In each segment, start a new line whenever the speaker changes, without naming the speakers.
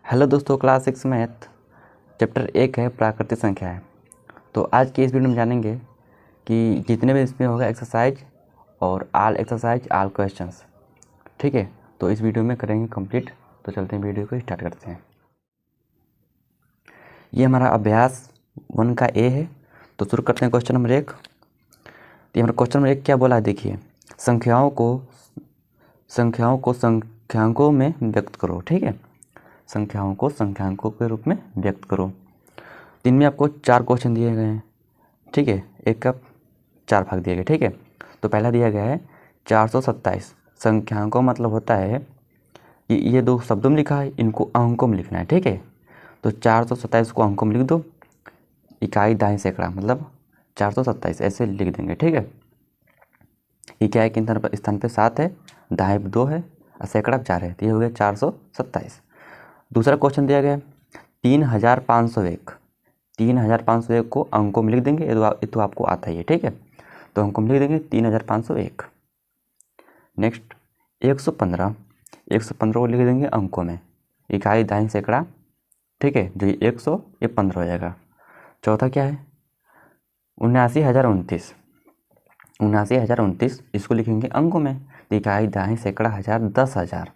Hello दोस्तों, class 6 math chapter 1 है प्राकृतिक संख्याएं। तो आज की इस वीडियो में जानेंगे कि जितने भी इसमें होगा एक्सरसाइज और आल एक्सरसाइज आल क्वेश्चंस। ठीक है, तो इस वीडियो में करेंगे कंप्लीट। तो चलते हैं, वीडियो को स्टार्ट करते हैं। ये हमारा अभ्यास 1 का ए है। तो शुरू करते हैं क्वेश्चन नंबर 1। तो हमारा क्वेश्चन नंबर 1 क्या बोला है, देखिए। संख्याओं को संख्यांकों में व्यक्त करो। ठीक है, संख्याओं को संख्यांकों के रूप में व्यक्त करो। दिन में आपको 4 क्वेश्चन दिए गए हैं। ठीक है, एक का 4 भाग दिए गए। ठीक है, तो पहला दिया गया है 427। संख्यांकों मतलब होता है कि ये दो शब्दों में लिखा है, इनको अंकों में लिखना है। ठीक है, तो 427 को अंकों में लिख दो। इकाई दाएं सैकड़ा मतलब 427 ऐसे लिख देंगे। ठीक है, इकाई के स्थान पे 7 है, दाएं 2 है और सैकड़ा 4 है, तो ये हो गया 427। दूसरा क्वेश्चन दिया गया 3501। 3501 को अंकों में लिख देंगे। ये तो आपको आता ही है। ठीक है, तो अंकों में लिख देंगे 3501। नेक्स्ट 115 को लिख देंगे अंकों में, इकाई दाएं सैकड़ा। ठीक है, जो 100 ये 15 हो जाएगा। चौथा क्या है 79,029, इसको लिखेंगे अंकों में, तो इकाई दाएं सैकड़ा 1000 10,000।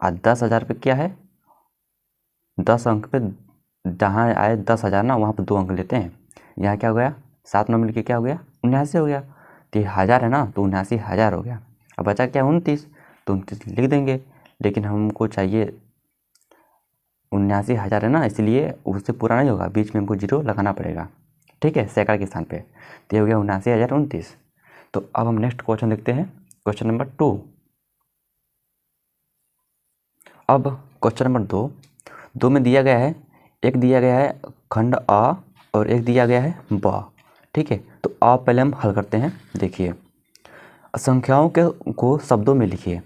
और 10,000 पे क्या है, 10 अंक पे जहाँ आए 10,000 ना, वहाँ पे 2 अंक लेते हैं। यहाँ क्या हो गया 7 नंबर के क्या हो गया 79 हो गया। तो ये 1000 है ना, तो 79,000 हो गया। अब बचा क्या 29, तो 29 लिख देंगे। लेकिन हमको चाहिए 79,000 है ना, इसलिए उससे पूरा नहीं होगा, बीच में हमको 0 लगाना पड़ेगा। ठीक है, सैकड़ा के स्थान पे। तो ये हो गया 79,029। तो अब हम नेक्स्ट क्वेश्चन देखते हैं, क्वेश्चन नंबर 2। अब क्वेश्चन नंबर 2 में दिया गया है, एक दिया गया है खंड अ और एक दिया गया है ब। ठीक है, तो अ पहले हम हल करते हैं। देखिए, संख्याओं को शब्दों में लिखिए।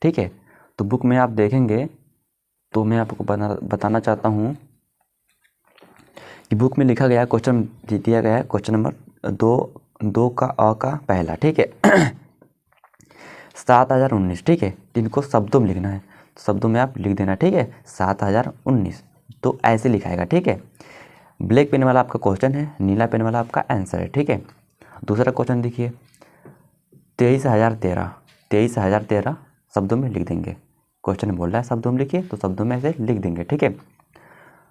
ठीक है, तो बुक में आप देखेंगे तो मैं आपको बताना चाहता हूँ कि बुक में लिखा गया क्वेश्चन दिया गया है क्वेश्चन नंबर 2 का अ का पहला। ठीक है 7019। ठीक है, इनको शब्दों में लिखना है, शब्दों में आप लिख देना। ठीक है, 7019 तो ऐसे लिखाएगा। ठीक है, ब्लैक पेन वाला आपका क्वेश्चन है, नीला पेन वाला आपका आंसर है। ठीक है, दूसरा क्वेश्चन देखिए 23,013 शब्दों में लिख देंगे। क्वेश्चन बोल रहा है शब्दों में लिखिए, तो शब्दों में ऐसे लिख देंगे। ठीक है,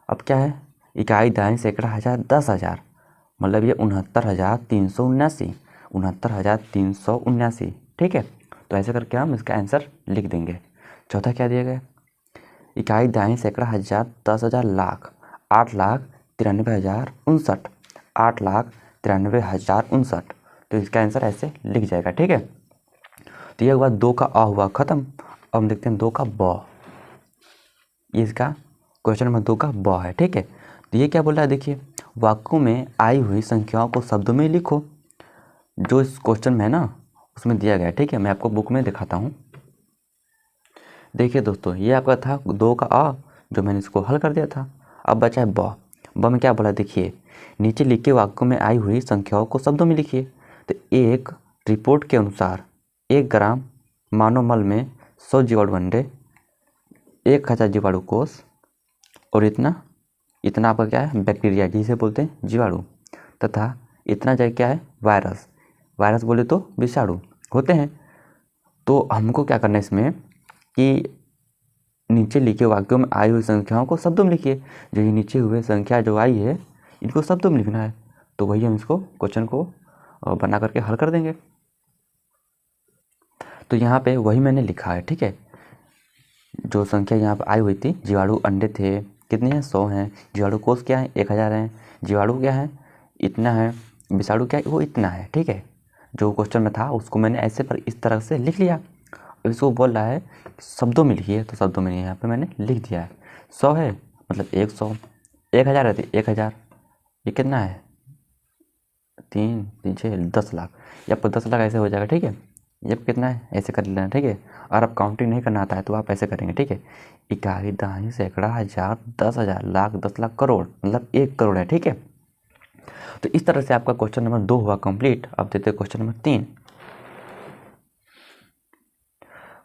अब क्या है इकाई दाएं सैकड़ा 1000 10,000 मतलब ये 69,379, 69,379। ठीक है, तो ऐसे करके हम इसका आंसर लिख देंगे। चौथा क्या दिया गया इकाई दाएं सैकड़ा 1000 10,000 लाख 8,93,059, 8,93,059। तो इसका आंसर ऐसे लिख जाएगा। ठीक है, तो ये हुआ 2 का अ हुआ ख़त्म। अब हम देखते हैं 2 का ब। ये इसका क्वेश्चन नंबर 2 का ब है। ठीक है, तो ये क्या बोल रहा है, देखिए वाक्यों में आई हुई संख्याओं को शब्दों में लिखो। जो इस क्वेश्चन में है ना उसमें दिया गया है। ठीक है, मैं आपको बुक में दिखाता हूँ। देखिए दोस्तों, ये आपका था 2 का अ, जो मैंने इसको हल कर दिया था। अब बचा है ब में क्या बोला, देखिए नीचे लिखे वाक्यों में आई हुई संख्याओं को शब्दों में लिखिए। तो एक रिपोर्ट के अनुसार 1 ग्राम मानव मल में 100 जीवाणु अंडे, 1000 जीवाणु कोष और इतना आपका क्या है बैक्टीरिया, जिसे बोलते हैं जीवाणु, तथा इतना जगह क्या है वायरस बोले तो विषाणु होते हैं। तो हमको क्या करना है इसमें कि नीचे लिखे वाक्यों में आई हुई संख्याओं को शब्दों में लिखिए। जो ये नीचे हुए संख्या जो आई है इनको शब्दों में लिखना है। तो वही हम इसको क्वेश्चन को बना करके हल कर देंगे। तो यहाँ पे वही मैंने लिखा है। ठीक है, जो संख्या यहाँ पे आई हुई थी, जीवाणु अंडे थे कितने हैं 100 हैं, जीवाणु कोष क्या है 1000 हैं, जीवाणु क्या है इतना है, विषाणु क्या है वो इतना है। ठीक है, जो क्वेश्चन में था उसको मैंने ऐसे पर इस तरह से लिख लिया। इसको बोल रहा है शब्दों में लिखिए, तो शब्दों में यहाँ पे मैंने लिख दिया है। 100 है मतलब 100, 1000 है तो 1000, ये कितना है 3 3 6 10 लाख, ये आपको 10 लाख ऐसे हो जाएगा। ठीक है, ये कितना है ऐसे कर लेना। ठीक है, और आप काउंटिंग नहीं करना आता है तो आप ऐसे करेंगे। ठीक है, इकाई दाएं सैकड़ा 1000 10,000 लाख 10 लाख करोड़ मतलब 1 करोड़ है। ठीक है, तो इस तरह से आपका क्वेश्चन नंबर 2 हुआ कंप्लीट। अब देते हैं क्वेश्चन नंबर 3।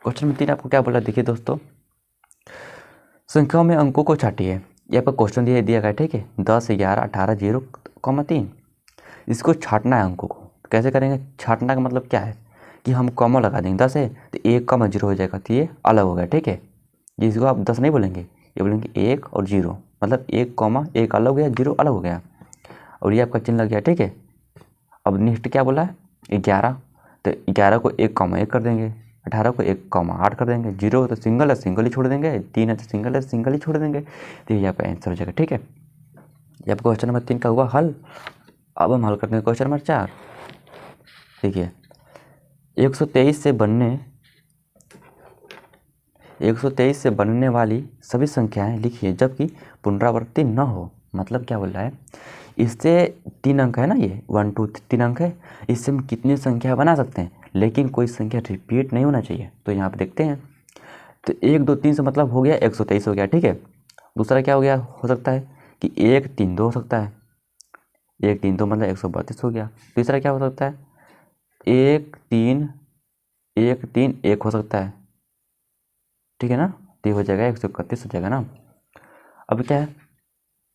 क्वेश्चन नंबर 3 आपको क्या बोला, देखिए दोस्तों संख्याओं में अंकों को छाटिए। ये आपका क्वेश्चन दिया गया, ठीक है। 10, 11, 18, 0,3 इसको छाटना है अंकों को। कैसे करेंगे? छाटना का मतलब क्या है कि हम कॉमा लगा देंगे। 10 है तो 1,0 हो जाएगा, तो ये अलग हो गया, ठीक है। जिसको आप 10 नहीं बोलेंगे, ये बोलेंगे 1 और 0, मतलब 1,1 अलग हो गया, 0 अलग हो गया, और ये आपका चिन्ह लग गया, ठीक है। अब नेक्स्ट क्या बोला है? 11, तो 11 को 1,1 कर देंगे, 18 को 1,8 कर देंगे, 0 तो सिंगल है, सिंगल ही छोड़ देंगे, 3 है तो सिंगल है, सिंगल ही छोड़ देंगे, तो ये आपका आंसर हो जाएगा, ठीक है। ये आपका क्वेश्चन नंबर 3 का हुआ हल। अब हम हल करते हैं क्वेश्चन नंबर 4। देखिए 123 से बनने वाली सभी संख्याएं लिखिए जबकि पुनरावृत्ति न हो। मतलब क्या बोल रहा है? इससे 3 अंक है ना, ये 1 2 3 अंक है, इससे हम कितनी संख्या बना सकते हैं, लेकिन कोई संख्या रिपीट नहीं होना चाहिए। तो यहाँ पे देखते हैं, तो 1 2 3 से मतलब हो गया 123 हो गया, ठीक है। दूसरा क्या हो गया, हो सकता है कि 1 3 2 हो सकता है, 1 3 2 मतलब 132 हो गया। तीसरा क्या हो सकता है, 1 3 1 हो सकता है, ठीक है ना, तो हो जाएगा 131 हो जाएगा ना। अब क्या है,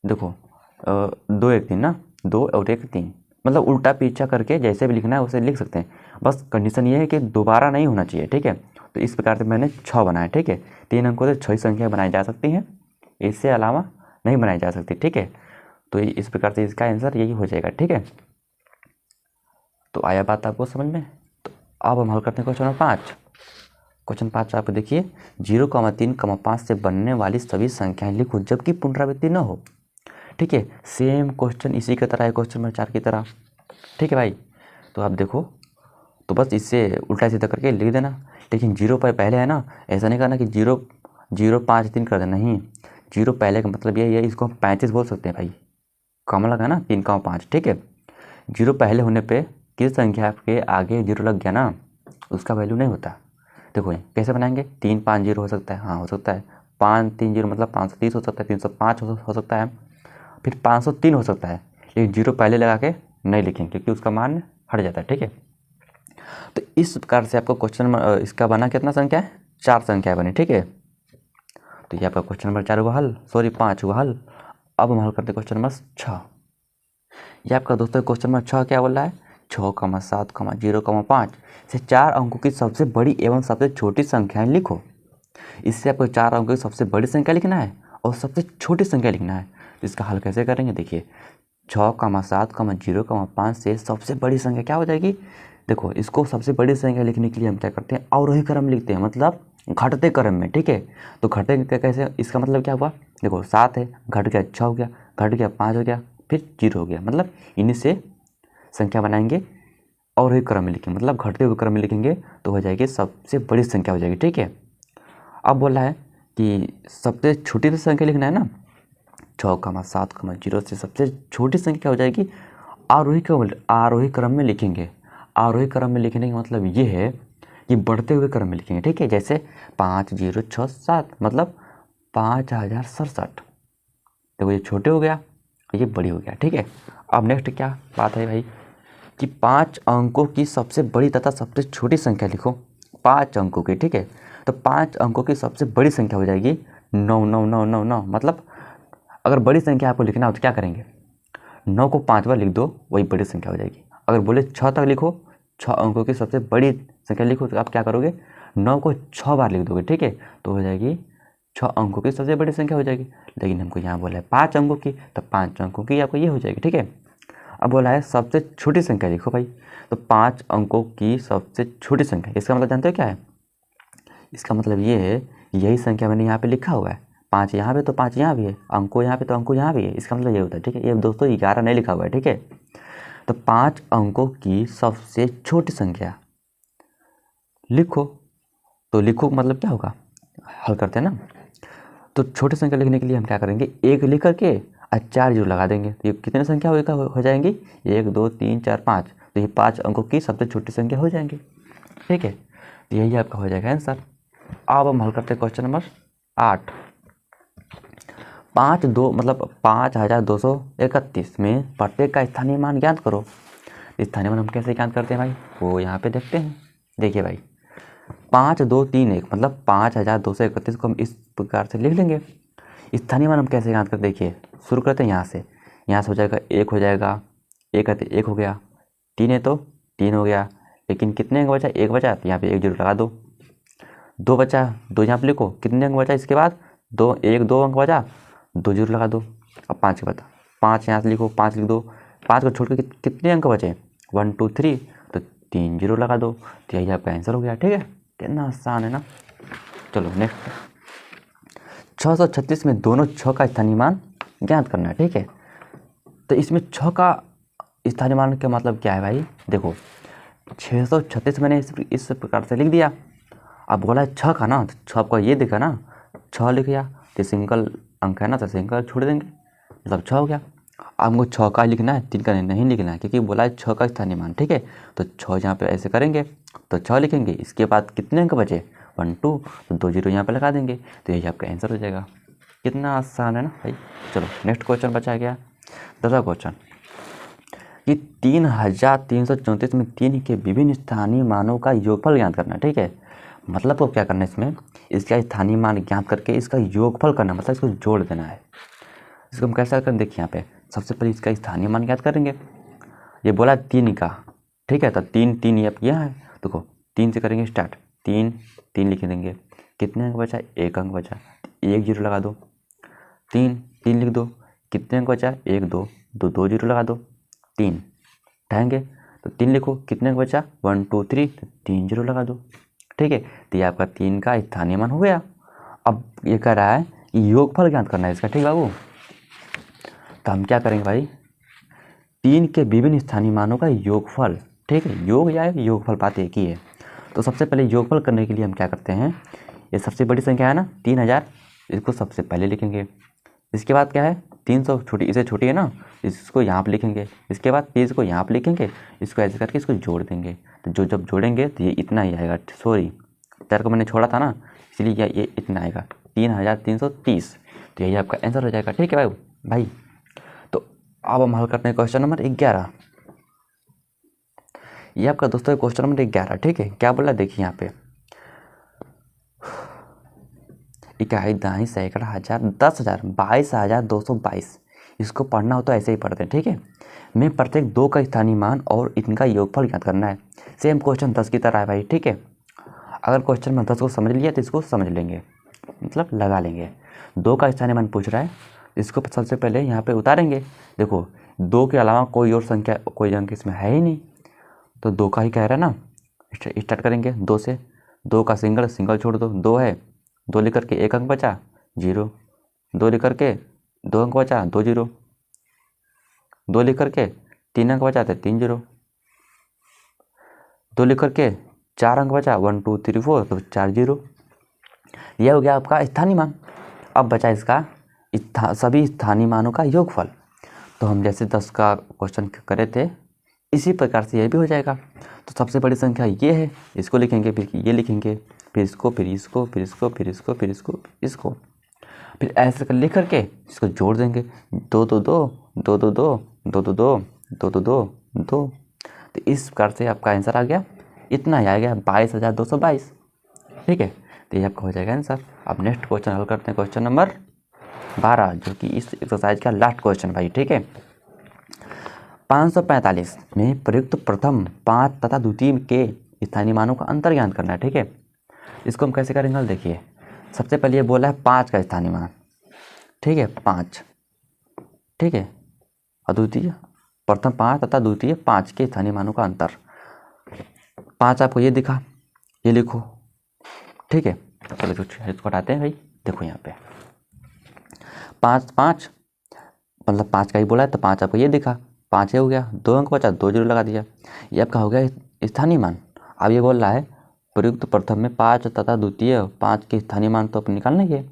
देखो 2 1 3 ना, 2 और 1 3 मतलब उल्टा पीछा करके जैसे भी लिखना है उसे लिख सकते हैं। बस कंडीशन ये है कि दोबारा नहीं होना चाहिए, ठीक है। तो इस प्रकार से मैंने 6 बनाया, ठीक है। 3 अंकों से 6 संख्या बनाई जा सकती हैं, इससे अलावा नहीं बनाई जा सकती, ठीक है। तो इस प्रकार से इसका आंसर यही हो जाएगा, ठीक है। तो आया बात आपको समझ में? तो अब हम हल करते हैं क्वेश्चन नंबर 5। क्वेश्चन 5 आप देखिए, 0,3,5 से बनने वाली सभी संख्याएं लिखो जबकि पुनरावृत्ति न हो, ठीक है। सेम क्वेश्चन इसी की तरह है, क्वेश्चन नंबर 4 की तरह, ठीक है भाई। तो आप देखो, तो बस इससे उल्टा सीधा करके लिख देना, लेकिन 0 पर पहले है ना, ऐसा नहीं करना कि 0 0 5 3 कर देना, नहीं, 0 पहले का मतलब यही है, इसको हम 35 बोल सकते हैं भाई, कॉमा लगा ना 3,5, ठीक है। 0 पहले होने पे किस संख्या के आगे 0 लग गया ना, उसका वैल्यू नहीं होता। देखो कैसे बनाएंगे, 3 5 0 हो सकता है, हाँ हो सकता है, 5 3 0 मतलब 530 हो सकता है, 305 हो सकता है, फिर 503 हो सकता है, लेकिन 0 पहले लगा के नहीं लिखेंगे क्योंकि उसका मान हट जाता है, ठीक है। तो इस प्रकार से आपको क्वेश्चन इसका बना कितना संख्या है, 4 संख्या बनी, ठीक है। तो ये आपका क्वेश्चन नंबर 4 हुआ हल, सॉरी 5 हुआ हल। अब हम हल करते क्वेश्चन नंबर 6। ये आपका दोस्तों क्वेश्चन नंबर 6 क्या बोल रहा है, 6,7, 0,5 से 4 अंकों की सबसे बड़ी एवं सबसे छोटी संख्याएं लिखो। इससे आपको 4 अंकों की सबसे बड़ी संख्या लिखना है और सबसे छोटी संख्या लिखना है। तो इसका हल कैसे करेंगे, देखिए 6,7, 0,5 से सबसे बड़ी संख्या क्या हो जाएगी। देखो इसको सबसे बड़ी संख्या लिखने के लिए हम क्या करते हैं, अवरोही क्रम लिखते हैं, मतलब घटते क्रम में, ठीक है। तो घटे कैसे, इसका मतलब क्या हुआ, देखो 7 है, घट गया 6 हो गया, घट गया 5 हो गया, फिर 0 हो गया, मतलब इन्हीं से संख्या बनाएंगे और एक क्रम में लिखेंगे, मतलब घटते हुए क्रम में लिखेंगे तो हो जाएगी सबसे बड़ी संख्या हो जाएगी, ठीक है। अब बोला है कि सबसे छोटी संख्या लिखना है ना, 6,7, 0 से सबसे छोटी संख्या हो जाएगी आरोही क्रम में लिखेंगे। आरोही क्रम में लिखने का मतलब ये है कि बढ़ते हुए क्रम में लिखेंगे, ठीक है। जैसे 5 0 6 7 मतलब 5,067, देखो ये छोटे हो गया, ये बड़ी हो गया, ठीक है। अब नेक्स्ट क्या बात है भाई कि 5 अंकों की सबसे बड़ी तथा सबसे छोटी संख्या लिखो, 5 अंकों की, ठीक है। तो 5 अंकों की सबसे बड़ी संख्या हो जाएगी 9 9 9 9 9, मतलब अगर बड़ी संख्या आपको लिखना हो तो क्या करेंगे, 9 को 5 बार लिख दो, वही बड़ी संख्या हो जाएगी। अगर बोले 6 तक लिखो, 6 अंकों की सबसे बड़ी संख्या लिखो, तो आप क्या करोगे, 9 को 6 बार लिख दोगे, ठीक है, तो हो जाएगी 6 अंकों की सबसे बड़ी संख्या हो जाएगी। लेकिन हमको यहाँ बोला है 5 अंकों की, तो 5 अंकों की आपको ये हो जाएगी, ठीक है। अब बोला है सबसे छोटी संख्या लिखो भाई, तो 5 अंकों की सबसे छोटी संख्या, इसका मतलब जानते हो क्या है, इसका मतलब ये है, यही संख्या मैंने यहाँ पे लिखा हुआ है, 5 यहाँ पे तो 5 यहाँ भी है, अंको यहाँ पे तो अंको यहाँ भी है, इसका मतलब ये होता है, ठीक है। ये दोस्तों 11 नहीं लिखा हुआ है, ठीक है। तो 5 अंकों की सबसे छोटी संख्या लिखो, तो लिखो मतलब क्या होगा, हल करते हैं ना। तो छोटी संख्या लिखने के लिए हम क्या करेंगे, 1 लिख करके और 4 जीरो लगा देंगे, तो ये कितनी संख्या हो जाएंगी, 1 2 3 4 5, तो ये 5 अंकों की सबसे छोटी संख्या हो जाएंगी, ठीक है। तो यही आपका हो जाएगा आंसर। अब हम हल करते हैं क्वेश्चन नंबर 8। 5,231 में प्रत्येक का स्थानीय मान ज्ञात करो। स्थानीय मान हम कैसे ज्ञात करते हैं भाई, वो यहाँ पे देखते हैं। देखिए भाई 5 2 3 1 मतलब 5,231 को हम इस प्रकार से लिख लेंगे, स्थानीय मान हम कैसे याद करते, देखिए शुरू करते हैं यहाँ से हो जाएगा 1 हो जाएगा, 1 है तो 1 हो गया, 3 है तो 3 हो गया, लेकिन कितने अंक बचा, 1 बचा, तो यहाँ पे 1 जीरो लगा दो। 2 बचा, 2 यहाँ पे लिखो, कितने अंक बचा इसके बाद, 2 अंक बचा, 2 जीरो लगा दो। अब 5 के बता, 5 यहाँ से लिखो, 5 लिख दो, 5 को छोड़ के कितने अंक बचे, 1 2 3, तो 3 जीरो लगा दो, तो यही आपका आंसर हो गया। ठीक है, कितना आसान है ना। चलो नेक्स्ट, 636 में दोनों 6 का स्थानीय मान ज्ञात करना है। ठीक है, तो इसमें 6 का स्थानीय मान का मतलब क्या है भाई, देखो 636 मैंने इस प्रकार से लिख दिया। अब बोला है 6 का ना, तो 6 आपको ये दिखा ना, 6 लिख गया, तो सिंगल अंक है ना, तो सिंगल छोड़ देंगे, मतलब 6 हो गया। अब हमको 6 का लिखना है, 3 का नहीं लिखना है, क्योंकि बोला है 6 का स्थानीय मान। ठीक है, तो 6 यहाँ पे ऐसे करेंगे, तो 6 लिखेंगे, इसके बाद कितने अंक बचे, 1 2, तो 2 जीरो यहाँ पे लगा देंगे, तो यही आपका आंसर हो जाएगा। कितना आसान है ना भाई। चलो नेक्स्ट क्वेश्चन बचा गया 10वां क्वेश्चन, कि 3334 में 3 के विभिन्न स्थानीय मानों का योगफल ज्ञात करना। ठीक है, मतलब को क्या करना है, इसमें इसका स्थानीय मान ज्ञात करके इसका योगफल करना, मतलब इसको जोड़ देना है। इसको हम कैसे करें, देखिए यहाँ पे सबसे पहले इसका स्थानीय मान ज्ञात करेंगे। ये बोला 3 का, ठीक है, तो 3 ये यहाँ है, देखो 3 से करेंगे स्टार्ट, 3 लिख देंगे, कितने अंक बचा, 1 अंक बचा, 1 जीरो लगा दो। 3 लिख दो, कितने अंक बचा, 1 2, 2 जीरो लगा दो। 3 उठाएंगे, तो 3 लिखो, कितने अंक बचा, 1 2 3, तो 3 जीरो लगा दो। ठीक है, तो ये आपका 3 का स्थानीय मान हो गया। अब ये कह रहा है कि योगफल ज्ञात करना है इसका। ठीक बाबू, तो हम क्या करेंगे भाई, 3 के विभिन्न स्थानीय मानों का योगफल। ठीक है, योग या योगफल बात एक ही है। तो सबसे पहले योगफल करने के लिए हम क्या करते हैं, ये सबसे बड़ी संख्या है ना 3000, इसको सबसे पहले लिखेंगे। इसके बाद क्या है, 300 छोटी, इसे छोटी है ना, इसको यहाँ पर लिखेंगे। इसके बाद 30 को यहाँ पर लिखेंगे, इसको ऐसे करके इसको जोड़ देंगे। तो जब जोड़ेंगे तो ये इतना ही आएगा, सॉरी 4 को मैंने छोड़ा था ना, इसलिए ये इतना आएगा 3330, तो यही आपका आंसर हो जाएगा। ठीक है भाई। तो अब हम हल करते हैं क्वेश्चन नंबर 11। ये आपका दोस्तों क्वेश्चन नंबर 11। ठीक है, क्या बोला देखिए यहाँ पे, इकाई दाई सैकड़ा हजार 10,000 22,222, इसको पढ़ना हो तो ऐसे ही पढ़ते हैं। ठीक है, में प्रत्येक 2 का स्थानीय मान और इनका योगफल ज्ञात करना है। सेम क्वेश्चन 10 की तरह है भाई। ठीक है, अगर क्वेश्चन में 10 को समझ लिया तो इसको समझ लेंगे, मतलब लगा लेंगे। 2 का स्थानीय मान पूछ रहा है, इसको सबसे पहले यहाँ पे उतारेंगे। देखो 2 के अलावा कोई और संख्या, कोई अंक इसमें है ही नहीं, तो 2 का ही कह रहा है ना। स्टार्ट करेंगे 2 से, 2 का सिंगल छोड़ दो, 2 है, 2 लिख करके 1 अंक बचा, 0, 2 लिख करके 2 अंक बचा, 2 जीरो, 2 लिख करके 3 अंक बचा थे, 3 जीरो, 2 लिख करके 4 अंक बचा, 1 2 3 4, तो 4 जीरो। यह हो गया आपका स्थानीय मान। अब बचा इसका सभी स्थानीय मानों का योगफल। तो हम जैसे 10 का क्वेश्चन करे थे, इसी प्रकार से यह भी हो जाएगा। तो सबसे बड़ी संख्या ये है, इसको लिखेंगे, फिर ये लिखेंगे, फिर इसको, फिर इसको, फिर इसको, फिर इसको, फिर इसको, इसको, फिर ऐसे कर लिख करके इसको जोड़ देंगे, 2 2 2 2 2 2 2 2 2 2 2 2 2। तो इस प्रकार से आपका आंसर आ गया, इतना ही आ गया 22,222। ठीक है, तो ये आपका हो जाएगा आंसर। अब नेक्स्ट क्वेश्चन हल करते हैं, क्वेश्चन नंबर 12, जो कि इस एक्सरसाइज का लास्ट क्वेश्चन भाई। ठीक है, 545 में प्रयुक्त प्रथम 5 तथा द्वितीय के स्थानीय मानों का अंतर ज्ञात करना है। ठीक है, इसको हम कैसे करेंगे, देखिए सबसे पहले ये बोला है 5 का स्थानीय मान। ठीक है, 5, ठीक है, और द्वितीय, प्रथम 5 तथा द्वितीय 5 के स्थानीय मानों का अंतर। 5 आपको ये दिखा, ये लिखो। ठीक है, चलो इसको हटाते हैं भाई। देखो यहाँ पे 5 मतलब 5 का ही बोला है, तो 5 आपको ये दिखा, 5 हो गया, 2 अंक बचा, 2 जीरो लगा दिया, ये आपका हो गया स्थानीय मान। अब ये बोल रहा है प्रयुक्त प्रथम में 5 तथा द्वितीय 5 के स्थानीय मान तो अपन निकालना ही है,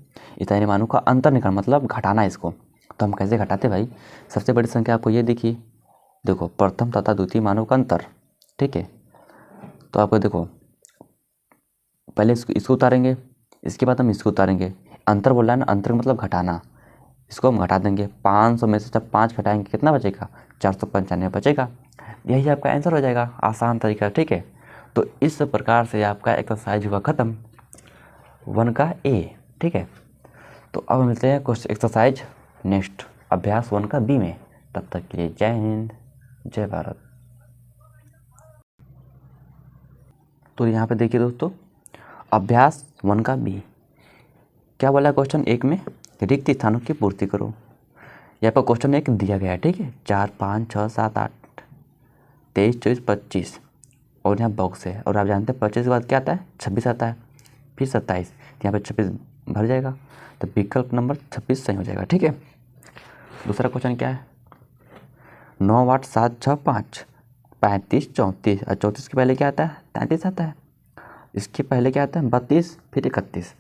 स्थानीय मानों का अंतर निकाल, मतलब घटाना है इसको। तो हम कैसे घटाते भाई, सबसे बड़ी संख्या आपको ये दिखी, देखो प्रथम तथा द्वितीय मानों का अंतर। ठीक है, तो आपको देखो पहले इसको उतारेंगे, इसके बाद हम इसको उतारेंगे। अंतर बोल रहा है ना, अंतर मतलब घटाना, इसको हम घटा देंगे। 500 में से जब 5 घटाएंगे कितना बचेगा, 495 बचेगा। यही आपका आंसर हो जाएगा, आसान तरीका। ठीक है, तो इस प्रकार से आपका एक्सरसाइज हुआ ख़त्म 1 का ए। ठीक है, तो अब मिलते हैं क्वेश्चन एक्सरसाइज नेक्स्ट अभ्यास 1 का बी में। तब तक के लिए जय हिंद जय भारत। तो यहाँ पे देखिए दोस्तों, अभ्यास 1 का बी क्या बोला क्वेश्चन 1 में, रिक्त स्थानों की पूर्ति करो। यहाँ पर क्वेश्चन 1 दिया गया है, ठीक है, 4 5 6 7 8 23 24 25 और यहाँ बॉक्स है, और आप जानते हैं 25 के बाद क्या आता है, 26 आता है, फिर 27, यहाँ पे 26 भर जाएगा, तो विकल्प नंबर 26 सही हो जाएगा, ठीक है। दूसरा क्वेश्चन क्या है, 9 8 7 6 5 35 34 और 34 के पहले क्या आता है, 33 आता है, इसके पहले क्या आता है, 32 फिर 31,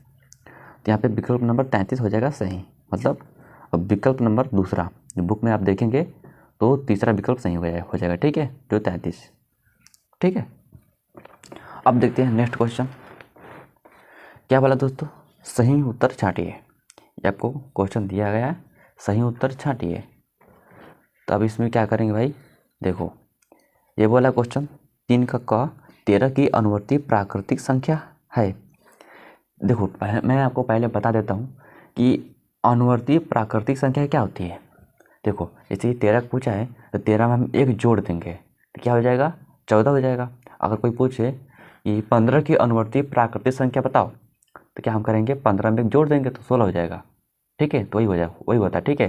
तो यहाँ पे विकल्प नंबर 33 हो जाएगा सही। मतलब अब विकल्प नंबर दूसरा जो बुक में आप देखेंगे तो तीसरा विकल्प सही हो जाएगा, ठीक है, जो 33, ठीक है। अब देखते हैं नेक्स्ट क्वेश्चन क्या बोला दोस्तों, सही उत्तर छांटिए। ये आपको क्वेश्चन दिया गया है, सही उत्तर छांटिए। तो अब इसमें क्या करेंगे भाई, देखो ये बोला क्वेश्चन 3 का क 13 की अनुवर्ती प्राकृतिक संख्या है। देखो मैं आपको पहले बता देता हूँ कि अनुवर्ती प्राकृतिक संख्या क्या होती है। देखो जैसे 13 पूछा है तो 13 में हम 1 जोड़ देंगे तो क्या हो जाएगा, 14 हो जाएगा। अगर कोई पूछे कि 15 की अनुवर्ती प्राकृतिक संख्या बताओ तो क्या हम करेंगे, 15 में 1 जोड़ देंगे तो 16 हो जाएगा, ठीक है, तो वही होता है, ठीक है।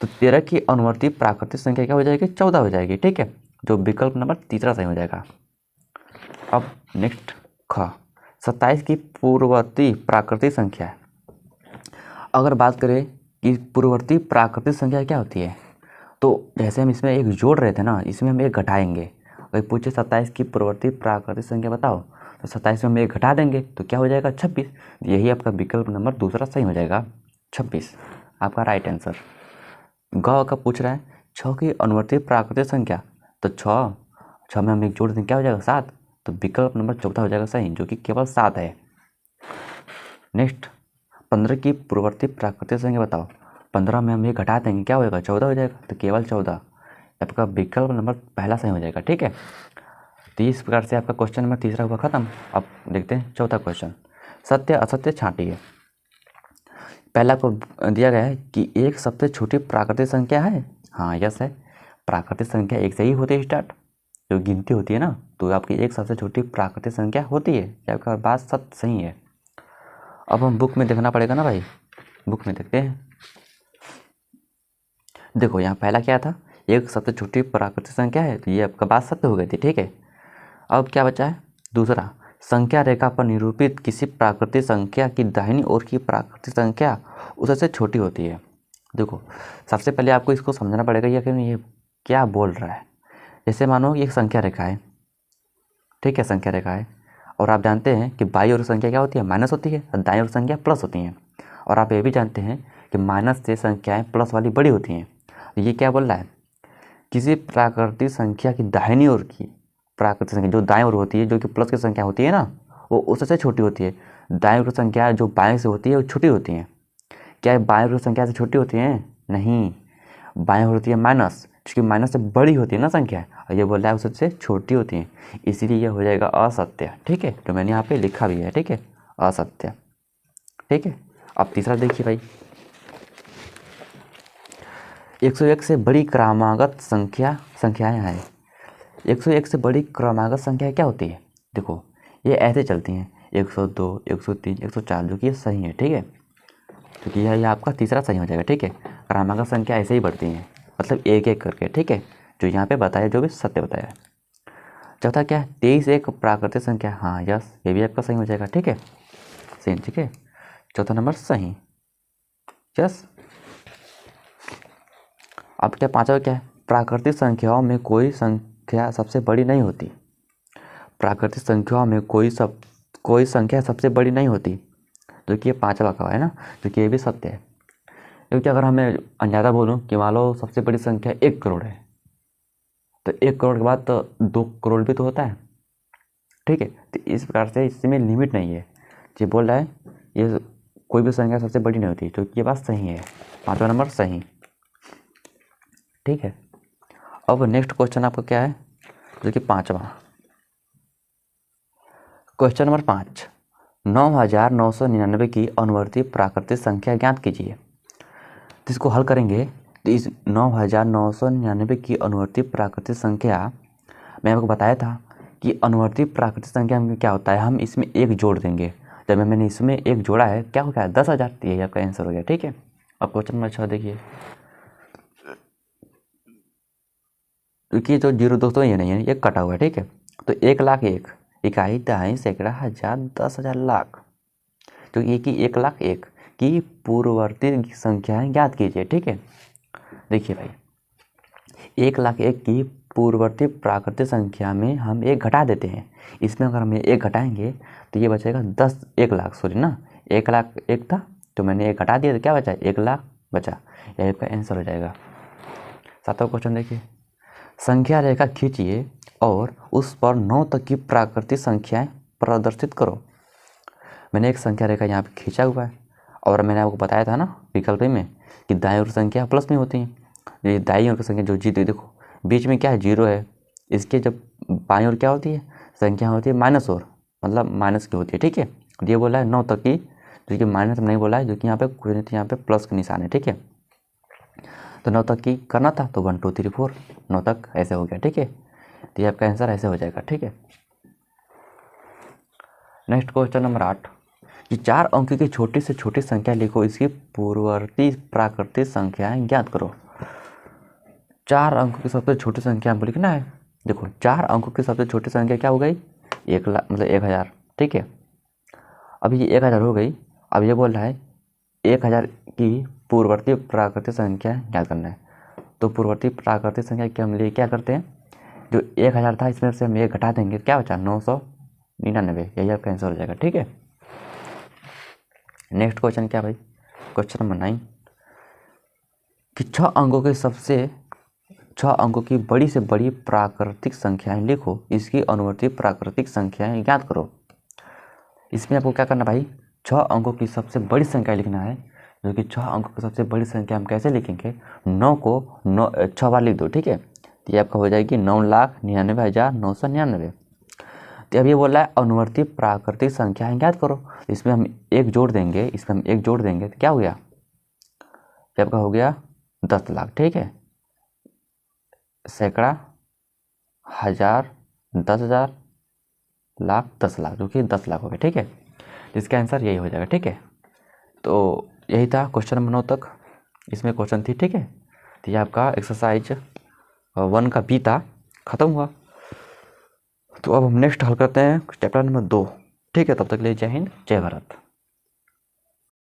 तो 13 की अनुवर्ती प्राकृतिक संख्या क्या हो जाएगी, 14 हो जाएगी, ठीक है, जो विकल्प नंबर तीसरा सही हो जाएगा। अब नेक्स्ट ख 27 की पूर्ववर्ती प्राकृतिक संख्या। अगर बात करें कि पूर्ववर्ती प्राकृतिक संख्या क्या होती है, तो जैसे हम इसमें 1 जोड़ रहे थे ना, इसमें हम 1 घटाएंगे। अगर पूछे 27 की पूर्ववर्ती प्राकृतिक संख्या बताओ तो 27 में हम 1 घटा देंगे तो क्या हो जाएगा, 26। यही आपका विकल्प नंबर दूसरा सही हो जाएगा, 26 आपका राइट आंसर। ग का पूछ रहा है 6 की अनुवर्ती प्राकृतिक संख्या, तो 6 में हम 1 जोड़ देंगे क्या हो जाएगा, 7, तो विकल्प नंबर 14 हो जाएगा सही, जो कि केवल 7 है। नेक्स्ट 15 की पूर्ववर्ती प्राकृतिक संख्या बताओ, 15 में हम 1 घटा देंगे क्या होगा, 14 हो जाएगा, तो केवल 14 आपका विकल्प नंबर पहला सही हो जाएगा, ठीक है। तो इस प्रकार से आपका क्वेश्चन नंबर तीसरा हुआ खत्म। अब देखते हैं चौथा क्वेश्चन, सत्य असत्य छांटिए। पहला को दिया गया है कि 1 सबसे छोटी प्राकृतिक संख्या है, हाँ यस है, प्राकृतिक संख्या 1 से ही होती है स्टार्ट, जो गिनती होती है ना, तो आपकी 1 सबसे छोटी प्राकृतिक संख्या होती है, आपका बात सत्य सही है। अब हम बुक में देखना पड़ेगा ना भाई, बुक में देखते हैं। देखो यहाँ पहला क्या था, 1 सबसे छोटी प्राकृतिक संख्या है, तो ये आपका बात सत्य हो गई थी, ठीक है। अब क्या बचा है, दूसरा संख्या रेखा पर निरूपित किसी प्राकृतिक संख्या की दाहिनी ओर की प्राकृतिक संख्या उससे छोटी होती है। देखो सबसे पहले आपको इसको समझना पड़ेगा ये क्या बोल रहा है। जैसे मानो एक संख्या रेखा है, ठीक है, संख्या रेखा है, और आप जानते हैं कि बाईं ओर संख्या क्या होती है, माइनस होती है, और दाईं ओर संख्या प्लस होती हैं। और आप ये भी जानते हैं कि माइनस से संख्याएं प्लस वाली बड़ी होती हैं। ये क्या बोल रहा है, किसी प्राकृतिक संख्या की दाहिनी ओर की प्राकृतिक संख्या जो दाएं ओर होती है, जो कि प्लस की संख्या होती है ना, वो उससे छोटी होती है। दाएं ओर की संख्या जो बाएं से होती है वो छोटी होती है। क्या बाएं ओर की संख्या से छोटी होती है, नहीं, बाएं ओर होती है माइनस, क्योंकि माइनस से बड़ी होती है ना संख्या, और ये बोल रहा है उससे छोटी होती है, इसीलिए ये हो जाएगा असत्य, ठीक है, तो मैंने यहाँ पे लिखा भी है, ठीक है, असत्य, ठीक है। अब तीसरा देखिए भाई, 101 से बड़ी क्रमागत संख्याएं हैं। 101 से बड़ी क्रमागत संख्या क्या होती है, देखो ये ऐसे चलती हैं, 102 103 104, जो कि ये सही है, ठीक है, क्योंकि यह आपका तीसरा सही हो जाएगा, ठीक है। क्रमागत संख्या ऐसे ही बढ़ती हैं, मतलब एक एक करके, ठीक है, जो यहाँ पे बताया, जो भी सत्य बताया। चौथा क्या है, 23 एक प्राकृतिक संख्या, हाँ यस, ये भी आपका सही हो जाएगा, ठीक है, सही, ठीक है, चौथा नंबर सही, यस। अब क्या पांचवा क्या है, प्राकृतिक संख्याओं में कोई संख्या सबसे बड़ी नहीं होती। प्राकृतिक संख्याओं में कोई संख्या सबसे बड़ी नहीं होती, जो कि ये पांचवा का है ना, जो कि ये भी सत्य है। क्योंकि अगर हमें अंदाजा बोलूँ कि मान लो सबसे बड़ी संख्या 1 करोड़ है, तो 1 करोड़ के बाद तो 2 करोड़ भी तो होता है, ठीक है। तो इस प्रकार से इसमें लिमिट नहीं है, ये बोल रहा है ये कोई भी संख्या सबसे बड़ी नहीं होती, तो ये बात सही है, पांचवा नंबर सही, ठीक है। अब नेक्स्ट क्वेश्चन आपका क्या है, जो कि पांचवा क्वेश्चन नंबर 5, 9,999 की अनुवर्ती प्राकृतिक संख्या ज्ञात कीजिए। तो इसको हल करेंगे तो इस 9,999 की अनुवर्ती प्राकृतिक संख्या मैं आपको बताया था कि अनुवर्ती प्राकृतिक संख्या में क्या होता है, हम इसमें एक जोड़ देंगे। जब मैंने इसमें एक जोड़ा है क्या हो गया 10,000, तो यही आपका आंसर हो गया। ठीक है, अब क्वेश्चन नंबर 6 देखिए, क्योंकि जो जीरो दोस्तों ये नहीं है, ये कटा हुआ है। ठीक है, तो 1,01,000 इकाई दहाई सैकड़ा हजार 10,000 लाख, तो ये कि 1,01,000 की पूर्ववर्ती संख्याएं ज्ञात कीजिए। ठीक है, देखिए भाई 1,01,000 की पूर्ववर्ती प्राकृतिक संख्या में हम एक घटा देते हैं। इसमें अगर हम एक घटाएंगे तो ये बचेगा 1,00,000 सॉरी ना, 1,01,000 था तो मैंने एक घटा दिया तो क्या बचा 1,00,000 बचा, यही आपका आंसर हो जाएगा। 7वां क्वेश्चन देखिए, संख्या रेखा खींचिए और उस पर 9 तक की प्राकृतिक संख्याएं प्रदर्शित करो। मैंने एक संख्या रेखा यहाँ पे खींचा हुआ है और मैंने आपको बताया था ना विकल्प में कि दाईं ओर संख्या प्लस में होती है। ये दाईं ओर की संख्या जो जीत, देखो बीच में क्या है जीरो है, इसके जब बाईं ओर क्या होती है संख्या होती है माइनस ओर, मतलब माइनस की होती है। ठीक है, ये बोला है 9 तक की, जो कि माइनस नहीं बोला है, जो कि यहाँ पे कुछ नहीं, यहाँ पे प्लस का निशान है। ठीक है, तो 9 तक की करना था तो 1 2 3 4 9 तक ऐसे हो गया। ठीक है, तो ये आपका आंसर ऐसे हो जाएगा। ठीक है, नेक्स्ट क्वेश्चन नंबर 8, कि 4 अंक की छोटी से छोटी संख्या लिखो, इसकी पूर्ववर्ती प्राकृतिक संख्याएं ज्ञात करो। 4 अंकों की सबसे छोटी संख्या हमको लिखना है। देखो 4 अंकों की सबसे छोटी संख्या क्या हो गई 1,00,000 मतलब 1,000। ठीक है, अब ये 1,000 हो गई। अब ये बोल रहा है 1,000 की पूर्ववर्ती प्राकृतिक संख्या ज्ञात करना है। तो पूर्ववर्ती प्राकृतिक संख्या के हम लिए क्या करते हैं, जो 1,000 था इसमें से हम एक घटा देंगे, क्या बचा 999, यही आपका आंसर हो जाएगा। ठीक है, नेक्स्ट क्वेश्चन क्या भाई, क्वेश्चन नंबर 9, कि 6 अंकों की बड़ी से बड़ी प्राकृतिक संख्याएं लिखो, इसकी अनुवर्ती प्राकृतिक संख्याएं ज्ञात करो। इसमें आपको क्या करना भाई, 6 अंकों की सबसे बड़ी संख्या लिखना है, जो कि 6 अंकों की सबसे बड़ी संख्या हम कैसे लिखेंगे, 9 को 6 बार लिख दो। ठीक है, तो ये आपका हो जाएगी 9,99,999। तो अब ये बोल रहा है अनुवर्ती प्राकृतिक संख्याएं ज्ञात करो, इसमें हम एक जोड़ देंगे, तो क्या हो गया, ये आपका हो गया 10 लाख। ठीक है, सैकड़ा हजार 10,000 लाख 10 लाख, जो कि 10 लाख हो गया। ठीक है, इसका आंसर यही हो जाएगा। ठीक है, तो यही था क्वेश्चन नंबर 9 तक, इसमें क्वेश्चन थी। ठीक है, तो ये आपका एक्सरसाइज 1 का बी था, खत्म हुआ। तो अब हम नेक्स्ट हल करते हैं चैप्टर नंबर 2। ठीक है, तब तक के लिए जय हिंद जय भारत।